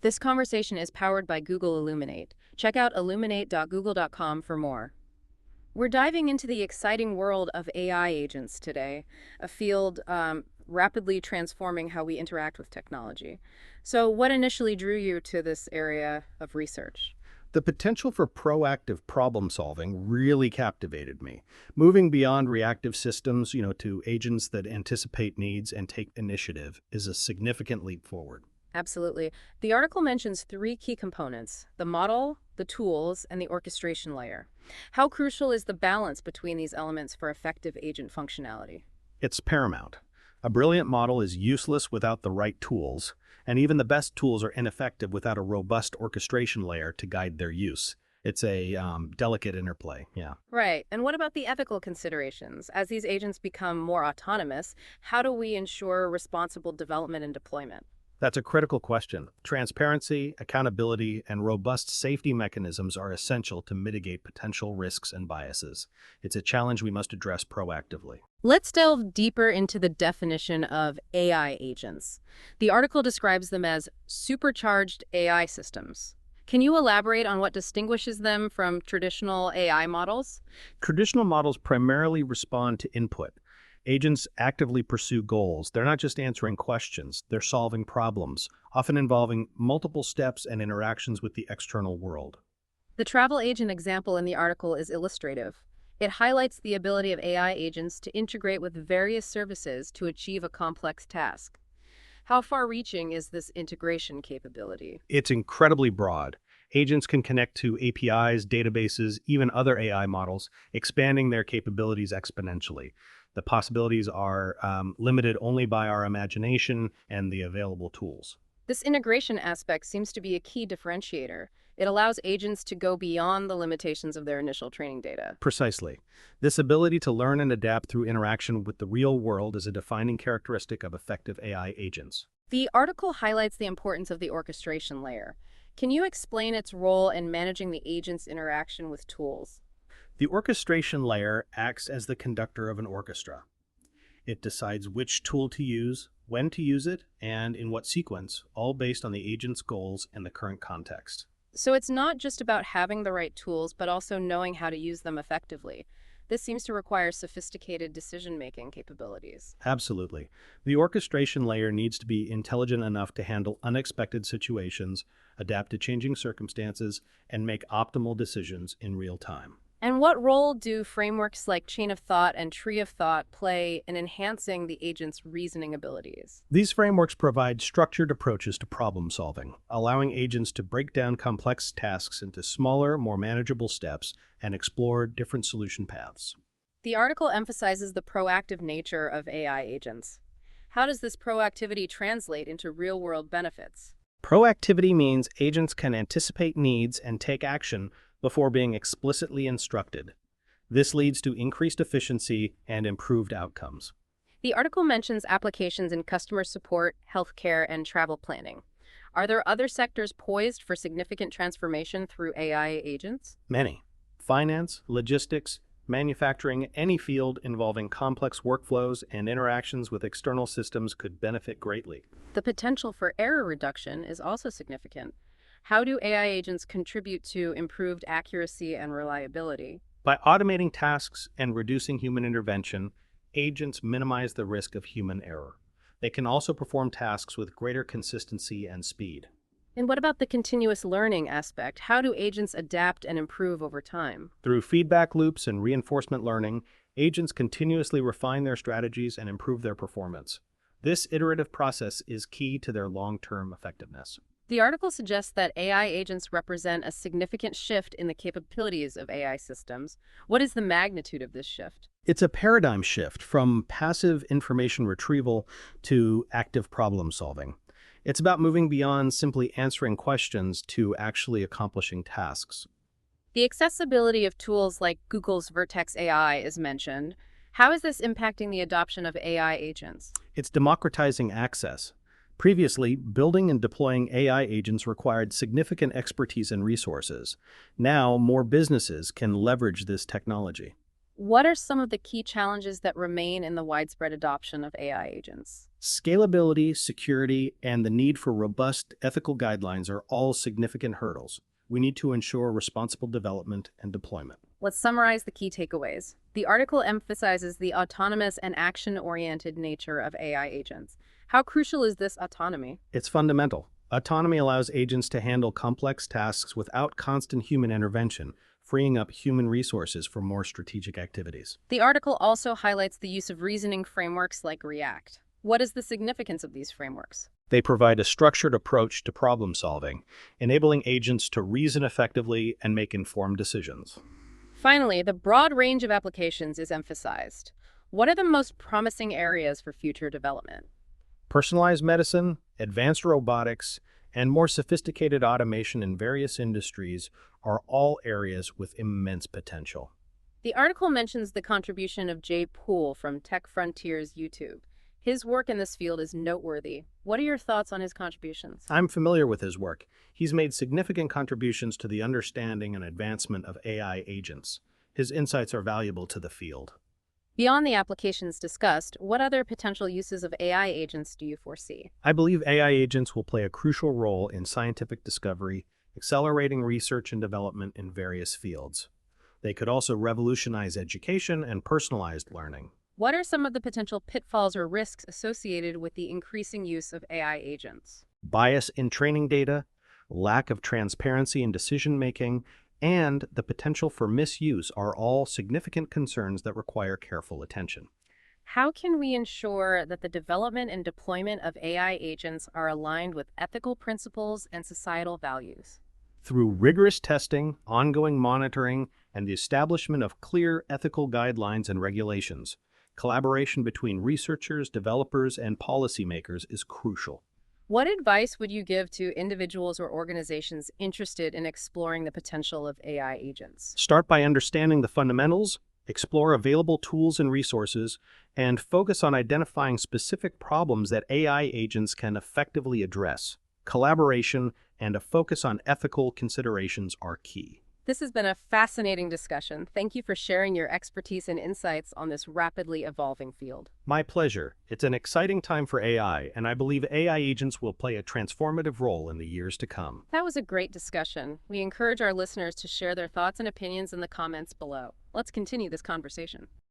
This conversation is powered by Google Illuminate. Check out illuminate.google.com for more. We're diving into the exciting world of AI agents today, a field rapidly transforming how we interact with technology. So, what initially drew you to this area of research? The potential for proactive problem solving really captivated me. Moving beyond reactive systems, to agents that anticipate needs and take initiative is a significant leap forward. Absolutely. The article mentions three key components: the model, the tools, and the orchestration layer. How crucial is the balance between these elements for effective agent functionality? It's paramount. A brilliant model is useless without the right tools, and even the best tools are ineffective without a robust orchestration layer to guide their use. It's a delicate interplay, yeah. Right. And what about the ethical considerations? As these agents become more autonomous, how do we ensure responsible development and deployment? That's a critical question. Transparency, accountability, and robust safety mechanisms are essential to mitigate potential risks and biases. It's a challenge we must address proactively. Let's delve deeper into the definition of AI agents. The article describes them as supercharged AI systems. Can you elaborate on what distinguishes them from traditional AI models? Traditional models primarily respond to input. Agents actively pursue goals. They're not just answering questions, they're solving problems, often involving multiple steps and interactions with the external world. The travel agent example in the article is illustrative. It highlights the ability of AI agents to integrate with various services to achieve a complex task. How far-reaching is this integration capability? It's incredibly broad. Agents can connect to APIs, databases, even other AI models, expanding their capabilities exponentially. The possibilities are limited only by our imagination and the available tools. This integration aspect seems to be a key differentiator. It allows agents to go beyond the limitations of their initial training data. Precisely. This ability to learn and adapt through interaction with the real world is a defining characteristic of effective AI agents. The article highlights the importance of the orchestration layer. Can you explain its role in managing the agent's interaction with tools? The orchestration layer acts as the conductor of an orchestra. It decides which tool to use, when to use it, and in what sequence, all based on the agent's goals and the current context. So it's not just about having the right tools, but also knowing how to use them effectively. This seems to require sophisticated decision-making capabilities. Absolutely. The orchestration layer needs to be intelligent enough to handle unexpected situations, adapt to changing circumstances, and make optimal decisions in real time. And what role do frameworks like chain of thought and tree of thought play in enhancing the agent's reasoning abilities? These frameworks provide structured approaches to problem solving, allowing agents to break down complex tasks into smaller, more manageable steps and explore different solution paths. The article emphasizes the proactive nature of AI agents. How does this proactivity translate into real-world benefits? Proactivity means agents can anticipate needs and take action before being explicitly instructed. This leads to increased efficiency and improved outcomes. The article mentions applications in customer support, healthcare, and travel planning. Are there other sectors poised for significant transformation through AI agents? Many. Finance, logistics, manufacturing, any field involving complex workflows and interactions with external systems could benefit greatly. The potential for error reduction is also significant. How do AI agents contribute to improved accuracy and reliability? By automating tasks and reducing human intervention, agents minimize the risk of human error. They can also perform tasks with greater consistency and speed. And what about the continuous learning aspect? How do agents adapt and improve over time? Through feedback loops and reinforcement learning, agents continuously refine their strategies and improve their performance. This iterative process is key to their long-term effectiveness. The article suggests that AI agents represent a significant shift in the capabilities of AI systems. What is the magnitude of this shift? It's a paradigm shift from passive information retrieval to active problem solving. It's about moving beyond simply answering questions to actually accomplishing tasks. The accessibility of tools like Google's Vertex AI is mentioned. How is this impacting the adoption of AI agents? It's democratizing access. Previously, building and deploying AI agents required significant expertise and resources. Now, more businesses can leverage this technology. What are some of the key challenges that remain in the widespread adoption of AI agents? Scalability, security, and the need for robust ethical guidelines are all significant hurdles. We need to ensure responsible development and deployment. Let's summarize the key takeaways. The article emphasizes the autonomous and action-oriented nature of AI agents. How crucial is this autonomy? It's fundamental. Autonomy allows agents to handle complex tasks without constant human intervention, freeing up human resources for more strategic activities. The article also highlights the use of reasoning frameworks like React. What is the significance of these frameworks? They provide a structured approach to problem solving, enabling agents to reason effectively and make informed decisions. Finally, the broad range of applications is emphasized. What are the most promising areas for future development? Personalized medicine, advanced robotics, and more sophisticated automation in various industries are all areas with immense potential. The article mentions the contribution of Jay Poole from Tech Frontiers YouTube. His work in this field is noteworthy. What are your thoughts on his contributions? I'm familiar with his work. He's made significant contributions to the understanding and advancement of AI agents. His insights are valuable to the field. Beyond the applications discussed, what other potential uses of AI agents do you foresee? I believe AI agents will play a crucial role in scientific discovery, accelerating research and development in various fields. They could also revolutionize education and personalized learning. What are some of the potential pitfalls or risks associated with the increasing use of AI agents? Bias in training data, lack of transparency in decision-making, and the potential for misuse are all significant concerns that require careful attention. How can we ensure that the development and deployment of AI agents are aligned with ethical principles and societal values? Through rigorous testing, ongoing monitoring, and the establishment of clear ethical guidelines and regulations, collaboration between researchers, developers, and policymakers is crucial. What advice would you give to individuals or organizations interested in exploring the potential of AI agents? Start by understanding the fundamentals, explore available tools and resources, and focus on identifying specific problems that AI agents can effectively address. Collaboration and a focus on ethical considerations are key. This has been a fascinating discussion. Thank you for sharing your expertise and insights on this rapidly evolving field. My pleasure. It's an exciting time for AI, and I believe AI agents will play a transformative role in the years to come. That was a great discussion. We encourage our listeners to share their thoughts and opinions in the comments below. Let's continue this conversation.